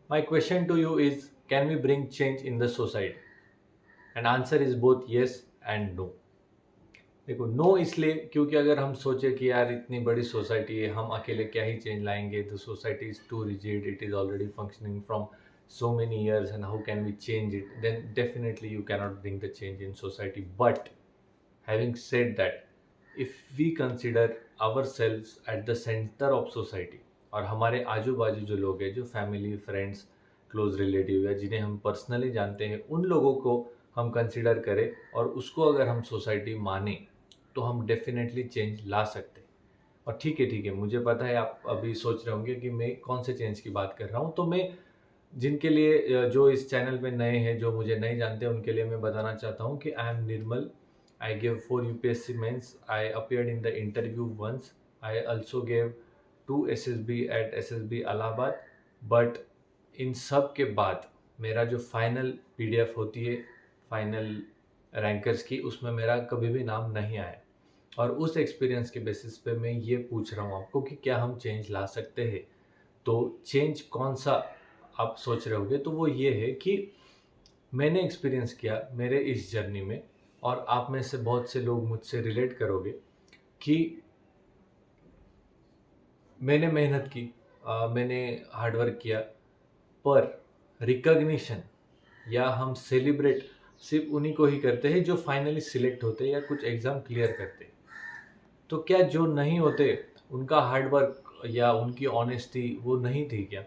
My question to you is, can we bring change in the society? And answer is both yes and no. देखो, no इसलिए क्योंकि अगर हम सोचे कि यार इतनी बड़ी सोसाइटी है, हम अकेले क्या ही चेंज लाएंगे, the society is too rigid, it is already functioning from so many years, and how can we change it? Then definitely you cannot bring the change in society. But having said that, if we consider ourselves at the center of society, और हमारे आजू बाजू जो लोग हैं, जो family, friends, close relative या जिन्हें हम पर्सनली जानते हैं, उन लोगों को हम कंसिडर करें और उसको अगर हम सोसाइटी माने, तो हम डेफिनेटली चेंज ला सकते हैं। और ठीक है, मुझे पता है आप अभी सोच रहे होंगे कि मैं कौन से चेंज की बात कर रहा हूँ। तो मैं जिनके लिए जो इस चैनल पे नए हैं, जो मुझे नहीं जानते, उनके लिए मैं बताना चाहता हूँ कि I am Nirmal. I give 4 UPSC mains. I appeared in the interview once. I also gave 2 SSB at SSB Allahabad. But in सब के बाद मेरा जो फाइनल पीडीएफ होती है फाइनल रैंकर्स की, उसमें मेरा कभी भी नाम नहीं आया। और उस एक्सपीरियंस के बेसिस पे मैं ये पूछ रहा हूँ आपको कि क्या हम चेंज ला सकते हैं। तो चेंज कौन सा आप सोच रहे होगे, तो वो ये है कि मैंने एक्सपीरियंस किया मेरे इस जर्नी में, और आप में से बहुत से लोग मुझसे रिलेट करोगे कि मैंने मेहनत की, मैंने हार्डवर्क किया, पर रिकग्निशन या हम सेलिब्रेट सिर्फ उन्हीं को ही करते हैं जो फाइनली सिलेक्ट होते हैं या कुछ एग्ज़ाम क्लियर करते हैं। तो क्या जो नहीं होते उनका हार्डवर्क या उनकी ऑनेस्टी वो नहीं थी क्या?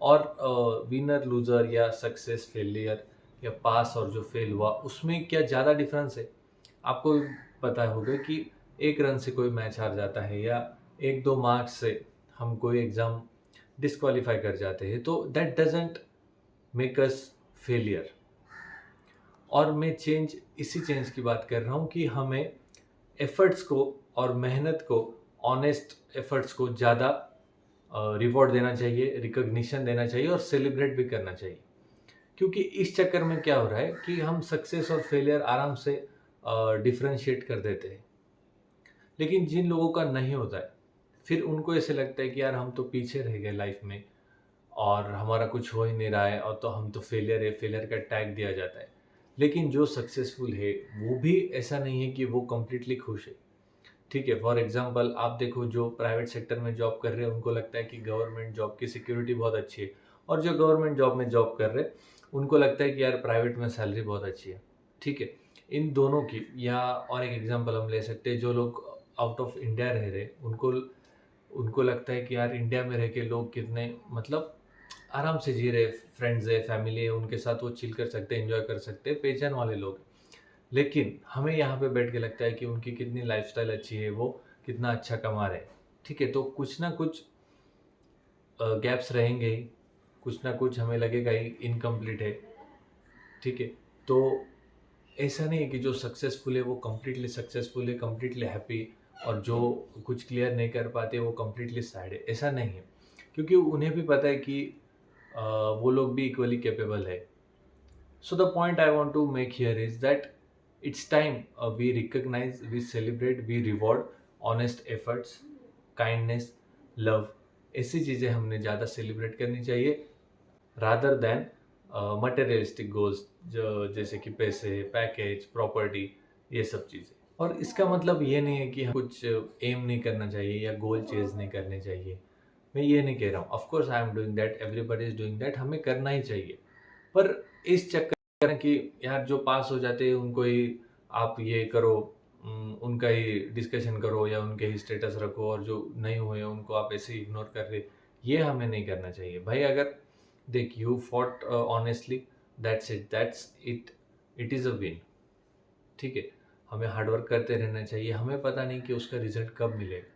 और विनर लूज़र या सक्सेस फेलियर या पास और जो फेल हुआ, उसमें क्या ज़्यादा डिफरेंस है? आपको भी पता होगा कि 1 रन से कोई मैच हार जाता है या 1-2 मार्क्स से हम कोई एग्ज़ाम डिस्क्वालीफाई कर जाते हैं, तो that doesn't make us failure. और मैं इसी चेंज की बात कर रहा हूँ कि हमें एफर्ट्स को और मेहनत को, ऑनेस्ट एफर्ट्स को ज़्यादा रिवॉर्ड देना चाहिए, रिकॉग्निशन देना चाहिए और सेलिब्रेट भी करना चाहिए। क्योंकि इस चक्कर में क्या हो रहा है कि हम सक्सेस और फेलियर आराम से डिफरेंशिएट कर देते हैं। लेकिन जिन लोगों का नहीं होता है, फिर उनको ऐसे लगता है कि यार हम तो पीछे रह गए लाइफ में और हमारा कुछ हो ही नहीं रहा है, और तो हम तो फेलियर है, फेलियर का टैग दिया जाता है। लेकिन जो सक्सेसफुल है, वो भी ऐसा नहीं है कि वो कंप्लीटली खुश है। ठीक है, फॉर एग्जांपल आप देखो, जो प्राइवेट सेक्टर में जॉब कर रहे हैं उनको लगता है कि गवर्नमेंट जॉब की सिक्योरिटी बहुत अच्छी है, और जो गवर्नमेंट जॉब में जॉब कर रहे हैं उनको लगता है कि यार प्राइवेट में सैलरी बहुत अच्छी है। ठीक है, इन दोनों की, या और एक एग्जांपल हम ले सकते हैं, जो लोग आउट ऑफ इंडिया रह रहे उनको उनको लगता है कि यार इंडिया में रह के लोग कितने मतलब आराम से जी रहे, फ्रेंड्स है, फैमिली है, उनके साथ वो चिल कर सकते हैं, एंजॉय कर सकते हैं, पहचान वाले लोग। लेकिन हमें यहाँ पे बैठ के लगता है कि उनकी कितनी लाइफस्टाइल अच्छी है, वो कितना अच्छा कमा रहे हैं। ठीक है, तो कुछ ना कुछ गैप्स रहेंगे ही, कुछ ना कुछ हमें लगेगा ही इनकम्प्लीट है। ठीक है, तो ऐसा नहीं है कि जो सक्सेसफुल है वो कम्प्लीटली सक्सेसफुल है, कम्प्लीटली हैप्पी, और जो कुछ क्लियर नहीं कर पाते वो कम्प्लीटली सैड है, ऐसा नहीं है। क्योंकि उन्हें भी पता है कि वो लोग भी इक्वली कैपेबल है। So the point I want to make here is that it's time we recognize, we celebrate, we reward honest efforts, kindness, love. ऐसी चीज़ें हमने ज़्यादा सेलिब्रेट करनी चाहिए रादर देन मटेरियलिस्टिक गोल्स, जो जैसे कि पैसे, पैकेज, प्रॉपर्टी, ये सब चीज़ें। और इसका मतलब ये नहीं है कि कुछ एम नहीं करना चाहिए या गोल चेज नहीं करने चाहिए। मैं ये नहीं कह रहा हूँ, of course I am doing that, everybody is doing that, हमें करना ही चाहिए। पर इस चक्कर में कि यार जो पास हो जाते हैं उनको ही आप ये करो, उनका ही डिस्कशन करो या उनके ही स्टेटस रखो, और जो नहीं हुए उनको आप ऐसे ही इग्नोर कर रहे, ये हमें नहीं करना चाहिए भाई। अगर देख, you fought honestly, that's it, it is a win. ठीक है, हमें हार्डवर्क करते रहना चाहिए, हमें पता नहीं कि उसका रिजल्ट कब मिलेगा।